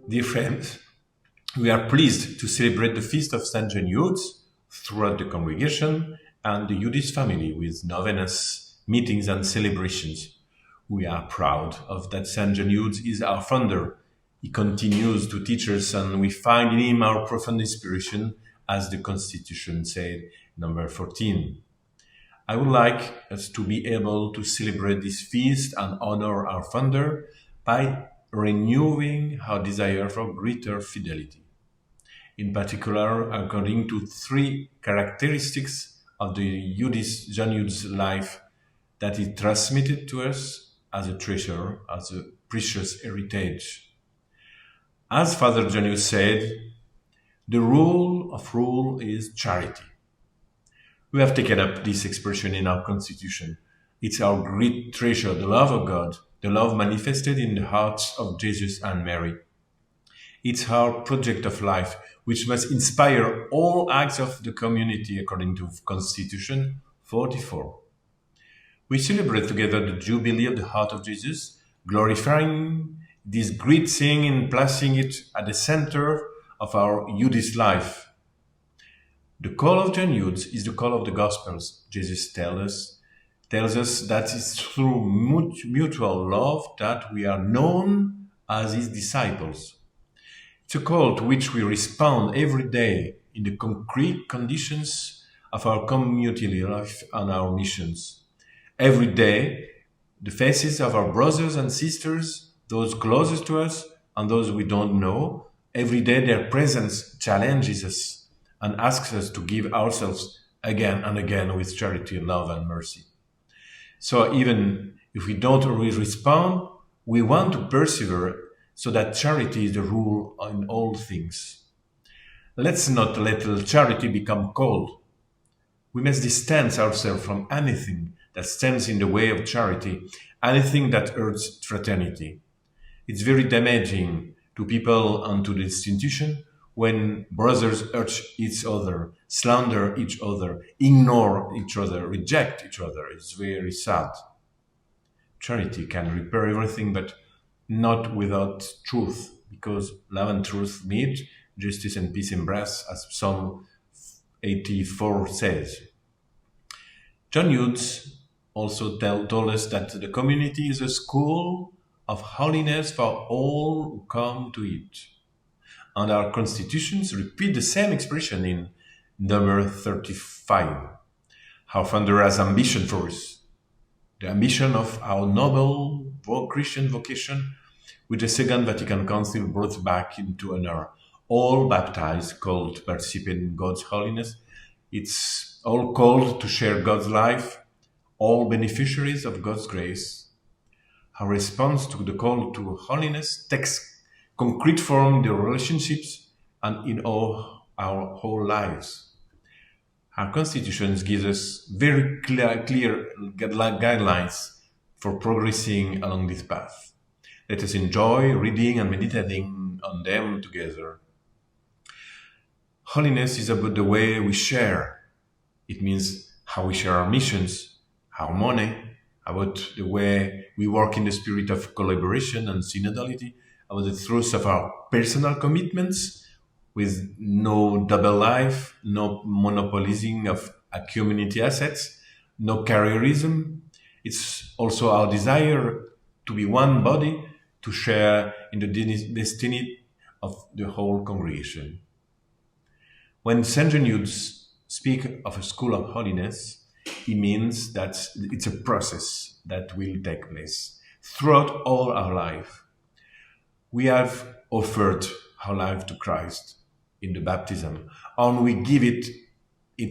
Dear friends, we are pleased to celebrate the feast of Saint John Eudes throughout the congregation and the Eudes family with novenas, meetings and celebrations. We are proud of that Saint John Eudes is our founder. He continues to teach us and we find in him our profound inspiration, as the Constitution said, number 14. I would like us to be able to celebrate this feast and honor our founder by renewing our desire for greater fidelity. In particular, according to three characteristics of the John Eudes life that he transmitted to us as a treasure, as a precious heritage. As Father John Eudes said, the rule of rule is charity. We have taken up this expression in our Constitution. It's our great treasure, the love of God, the love manifested in the hearts of Jesus and Mary. It's our project of life, which must inspire all acts of the community according to Constitution 44. We celebrate together the Jubilee of the Heart of Jesus, glorifying this great thing and placing it at the center of our Eudes life. The call of John Eudes is the call of the Gospels. Jesus tells us that it's through mutual love that we are known as his disciples. It's a call to which we respond every day in the concrete conditions of our community life and our missions. Every day, the faces of our brothers and sisters, those closest to us and those we don't know, every day their presence challenges us and asks us to give ourselves again and again with charity, love, and mercy. So even if we don't always respond, we want to persevere so that charity is the rule in all things. Let's not let charity become cold. We must distance ourselves from anything that stands in the way of charity, anything that hurts fraternity. It's very damaging to people and to the institution when brothers hurt each other, slander each other, ignore each other, reject each other. It's very sad. Charity can repair everything, but not without truth, because love and truth meet, justice and peace embrace, as Psalm 84 says. John Eudes also told us that the community is a school of holiness for all who come to it. And our constitutions repeat the same expression in number 35. Our founder has ambition for us, the ambition of our noble Christian vocation, which the Second Vatican Council brought back into honor. All baptized called to participate in God's holiness. It's all called to share God's life, all beneficiaries of God's grace. Our response to the call to holiness takes concrete form in the relationships and in all our whole lives. Our constitutions gives us very clear guidelines for progressing along this path. Let us enjoy reading and meditating on them together. Holiness is about the way we share. It means how we share our missions, our money, about the way we work in the spirit of collaboration and synodality, about the truth of our personal commitments with no double life, no monopolizing of a community assets, no careerism. It's also our desire to be one body, to share in the destiny of the whole congregation. When Saint John Eudes speaks of a school of holiness, he means that it's a process that will take place throughout all our life. We have offered our life to Christ in the baptism, and we give it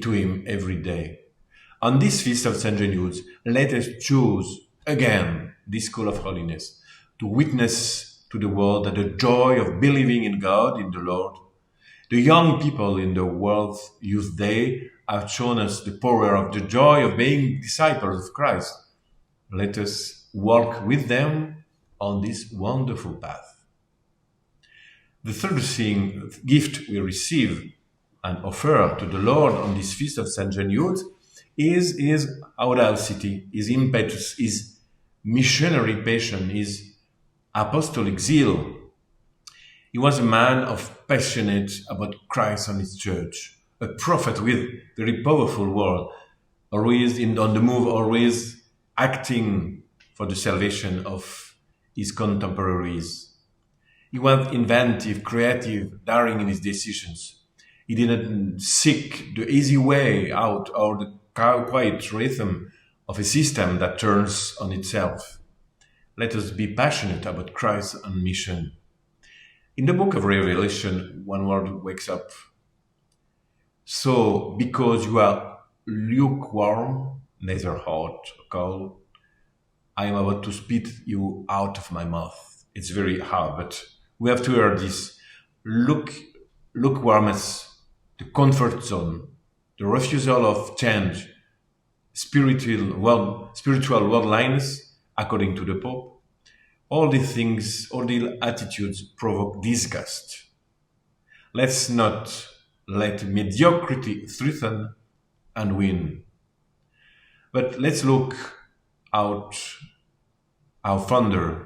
to him every day. On this feast of Saint John Eudes, let us choose again this school of holiness to witness to the world that the joy of believing in God, in the Lord. The young people in the World Youth Day have shown us the power of the joy of being disciples of Christ. Let us walk with them on this wonderful path. The third gift we receive and offer to the Lord on this feast of Saint John Eudes is his audacity, his impetus, his missionary passion, his apostolic zeal. He was a man of passionate about Christ and his church, a prophet with very powerful word, always on the move, always acting for the salvation of his contemporaries. He was inventive, creative, daring in his decisions. He didn't seek the easy way out or the quiet rhythm of a system that turns on itself. Let us be passionate about Christ and mission. In the book of Revelation, one word wakes up. So, because you are lukewarm, neither hot or cold, I am about to spit you out of my mouth. It's very hard, but we have to hear this. Lukewarmness, the comfort zone, the refusal of change, spiritual worldliness, according to the Pope. All these things, all these attitudes provoke disgust. Let's not let mediocrity threaten and win. But let's look out our founder,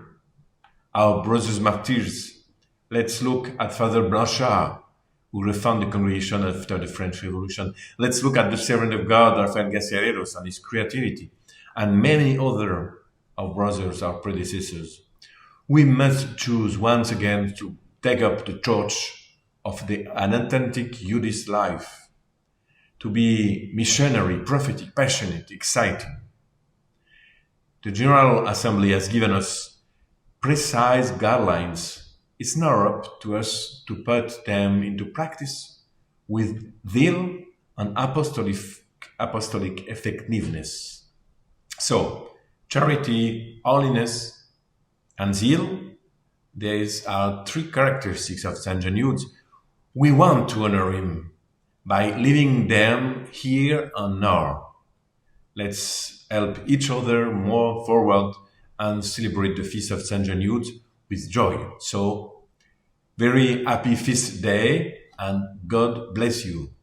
our brothers martyrs. Let's look at Father Blanchard, who refounded the congregation after the French Revolution. Let's look at the servant of God, Rafael Garciareros, and his creativity, and many other of brothers, our predecessors. We must choose once again to take up the torch of an authentic Eudes life, to be missionary, prophetic, passionate, exciting. The General Assembly has given us precise guidelines. It's now up to us to put them into practice with zeal and apostolic effectiveness. So, charity, holiness, and zeal, these are three characteristics of Saint John Eudes. We want to honor him by living them here and now. Let's help each other more forward and celebrate the feast of Saint John Eudes with joy. So, very happy feast day and God bless you.